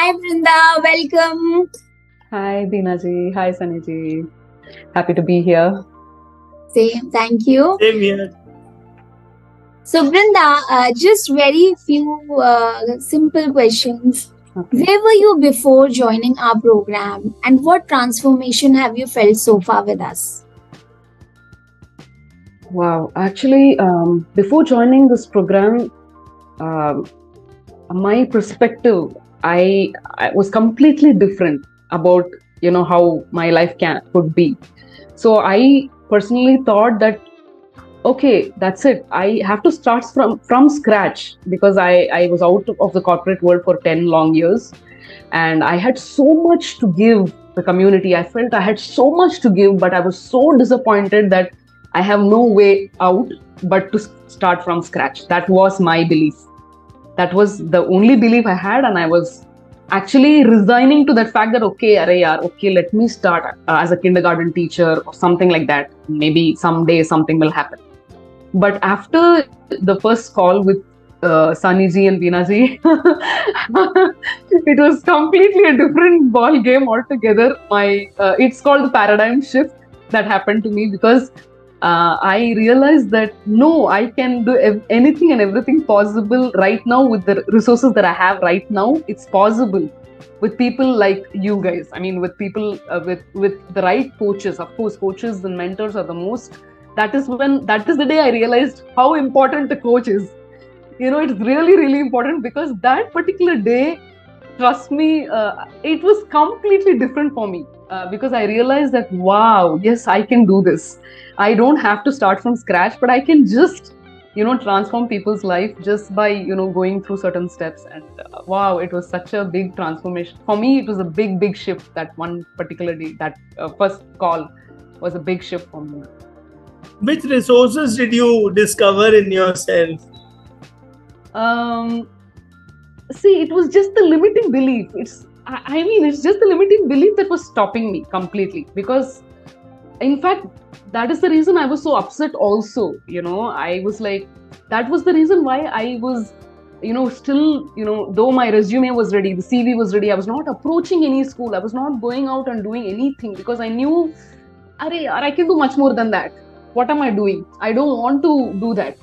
Hi Brinda, welcome. Hi Dina ji, hi Sunny ji. Happy to be here. Same, thank you. Same here. So Brinda, just very few simple questions. Okay. Where were you before joining our program and what transformation have you felt so far with us? Wow. Actually, before joining this program, my perspective, I was completely different about how my life could be. So I personally thought that okay, that's it. I have to start from scratch because I was out of the corporate world for 10 long years, and I had so much to give the community. I felt I had so much to give, but I was so disappointed that I have no way out but to start from scratch. That was my belief. That was the only belief I had, and I was actually resigning to that fact that okay, let me start as a kindergarten teacher or something like that. Maybe someday something will happen. But after the first call with Sunny ji and Veena ji, it was completely a different ball game altogether. It's called the paradigm shift that happened to me because I realized that no, I can do anything and everything possible right now with the resources that I have right now. It's possible with people like you guys. I mean, with people with the right coaches. Of course, coaches and mentors are the most. That is the day I realized how important the coach is. It's really, really important because that particular day, trust me, it was completely different for me because I realized that, wow, yes, I can do this. I don't have to start from scratch, but I can just, transform people's life just by, going through certain steps. And wow, it was such a big transformation. For me, it was a big, big shift that one particular day, that first call was a big shift for me. Which resources did you discover in yourself? See, it was just the limiting belief. It's just the limiting belief that was stopping me completely. Because, in fact, that is the reason I was so upset also. I was like, that was the reason why I was, still, though my resume was ready, the CV was ready, I was not approaching any school. I was not going out and doing anything because I knew, I can do much more than that. What am I doing? I don't want to do that.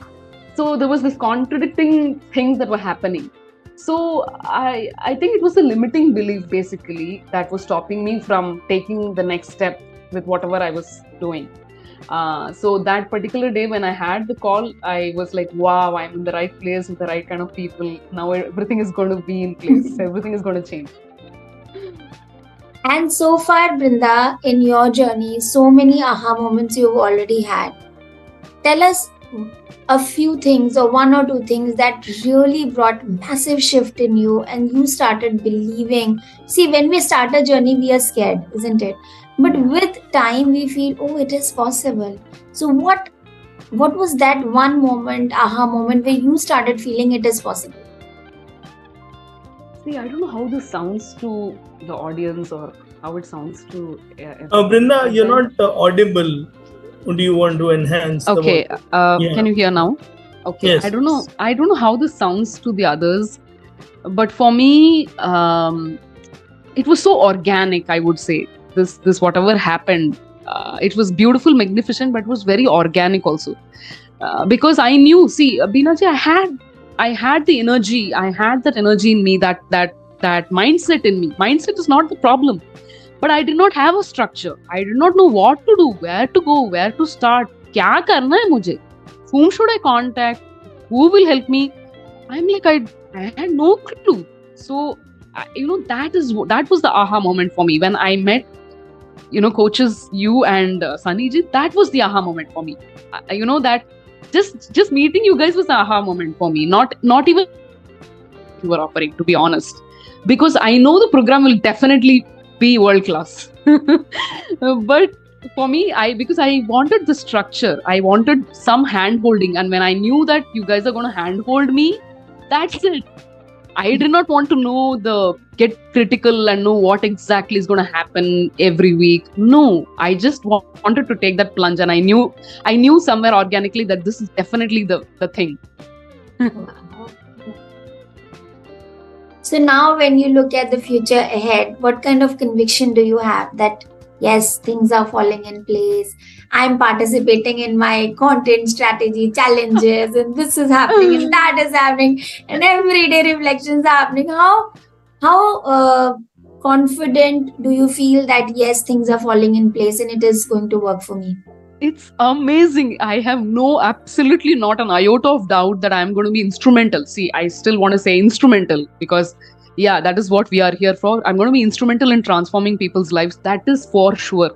So there was this contradicting things that were happening. So I think it was a limiting belief basically that was stopping me from taking the next step with whatever I was doing. So that particular day when I had the call, I was like, wow, I'm in the right place with the right kind of people. Now everything is going to be in place. Everything is going to change. And so far, Brinda, in your journey, so many aha moments you've already had. Tell us a few things or one or two things that really brought massive shift in you and you started believing. See, when we start a journey, we are scared, isn't it? But with time, we feel, oh, it is possible. So what was that one moment, aha moment, where you started feeling it is possible? See, I don't know how this sounds to the audience or how it sounds to... Brinda, you're not audible. Do you want to enhance? Okay, can you hear now? Okay, yes. I don't know how this sounds to the others, but for me, it was so organic. I would say this whatever happened, it was beautiful, magnificent, but it was very organic also, because I knew. See, Veena ji, I had the energy. I had that energy in me. That mindset in me. Mindset is not the problem. But I did not have a structure. I did not know what to do, where to go, where to start. क्या करना है मुझे? Whom should I contact? Who will help me? I'm like, I had no clue. So, that was the aha moment for me when I met, coaches, you and Sunny ji. That was the aha moment for me. That just meeting you guys was the aha moment for me. Not even you were offering, to be honest, because I know the program will definitely be world class. But for me, because I wanted the structure, I wanted some hand holding, and when I knew that you guys are going to hand hold me, that's it. I did not want to get critical and know what exactly is going to happen every week. No, I just wanted to take that plunge, and I knew somewhere organically that this is definitely the thing. So now when you look at the future ahead, what kind of conviction do you have that yes, things are falling in place? I'm participating in my content strategy challenges, and this is happening, and that is happening, and everyday reflections are happening. How confident do you feel that yes, things are falling in place and it is going to work for me? It's amazing. I have absolutely not an iota of doubt that I'm going to be instrumental. See, I still want to say instrumental because, yeah, that is what we are here for. I'm going to be instrumental in transforming people's lives. That is for sure.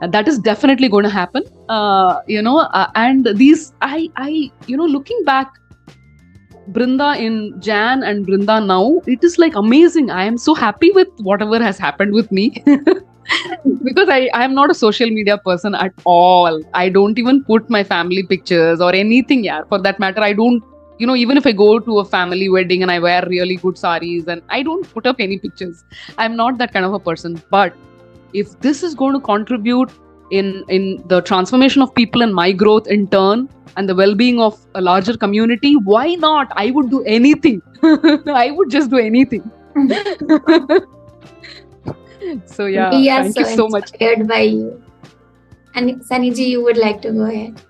And that is definitely going to happen. And these, looking back, Brinda in Jan and Brinda now, it is like amazing. I am so happy with whatever has happened with me. Because I am not a social media person at all. I don't even put my family pictures or anything. Yeah, for that matter, I don't, even if I go to a family wedding and I wear really good saris, and I don't put up any pictures. I'm not that kind of a person. But if this is going to contribute in the transformation of people and my growth in turn and the well-being of a larger community, why not? I would do anything. I would just do anything. So yeah, We are thank you so much. inspired by you. And Sunnyji, you would like to go ahead.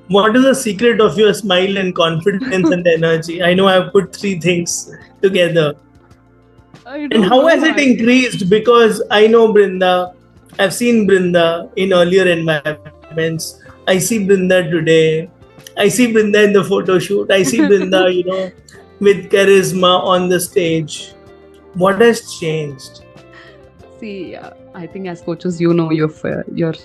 What is the secret of your smile and confidence and energy? I know I've put three things together. And how has it increased? Because I know Brinda, I've seen Brinda in earlier environments. I see Brinda today. I see Brinda in the photo shoot. I see Brinda, with charisma on the stage. What has changed? See, I think as coaches, you're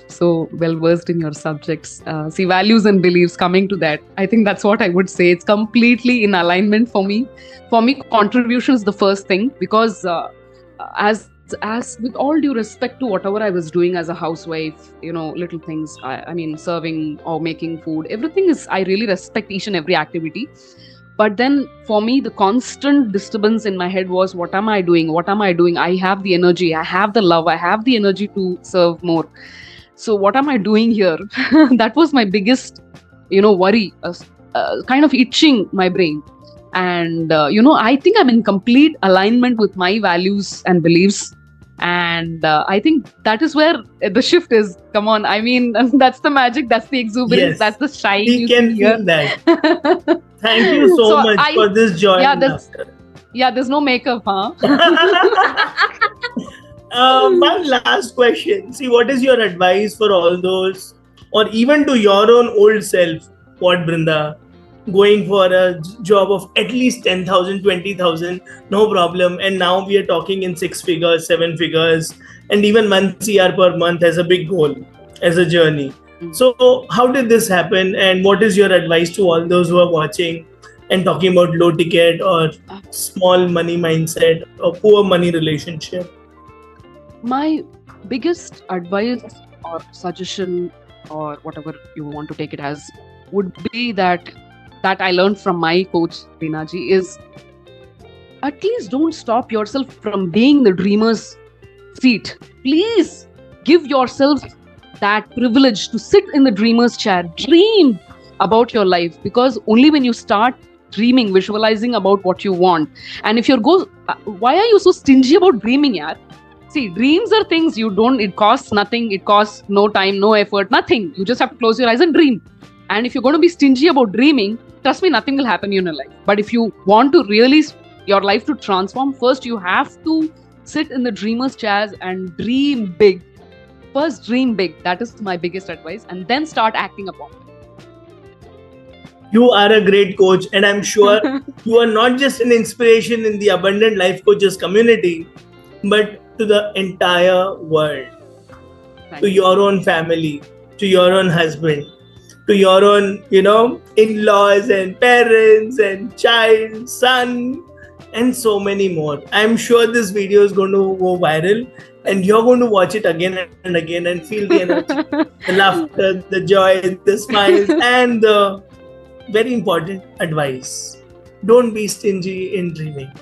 so well versed in your subjects. See, values and beliefs, coming to that, I think that's what I would say. It's completely in alignment for me. For me, contribution is the first thing, because as with all due respect to whatever I was doing as a housewife, little things, I mean, serving or making food, everything is, I really respect each and every activity. But then for me, the constant disturbance in my head was, what am I doing? What am I doing? I have the energy, I have the love, I have the energy to serve more. So what am I doing here? That was my biggest, worry, kind of itching my brain. And, I think I'm in complete alignment with my values and beliefs. And I think that is where the shift is. Come on. I mean, that's the magic. That's the exuberance. Yes. That's the shine. We can feel that. Thank you so much for this joy. Yeah, there's no makeup, huh? One last question. See, what is your advice for all those, or even to your own old self? What, Brinda? Going for a job of at least 10,000, 20,000, no problem. And now we are talking in 6 figures, 7 figures, and even 1 CR per month as a big goal, as a journey. So how did this happen? And what is your advice to all those who are watching and talking about low ticket or small money mindset or poor money relationship? My biggest advice or suggestion, or whatever you want to take it as, would be that I learned from my coach, Reenaji, is at least don't stop yourself from being the dreamer's seat. Please give yourself that privilege to sit in the dreamer's chair. Dream about your life, because only when you start dreaming, visualizing about what you want. And if why are you so stingy about dreaming, yaar? See, dreams are things it costs nothing, it costs no time, no effort, nothing. You just have to close your eyes and dream. And if you're going to be stingy about dreaming, trust me, nothing will happen in your life. But if you want to really your life to transform, first you have to sit in the dreamer's chairs and dream big. First, dream big. That is my biggest advice. And then start acting upon it. You are a great coach, and I'm sure you are not just an inspiration in the Abundant Life Coaches community, but to the entire world, to your own family, to your own husband, to your own, in-laws and parents and child, son, and so many more. I'm sure this video is going to go viral, and you're going to watch it again and again and feel the energy, the laughter, the joy, the smiles, and the very important advice. Don't be stingy in dreaming.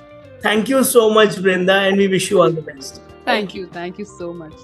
Thank you so much, Brinda, and we wish you all the best. Thank you. Thank you so much.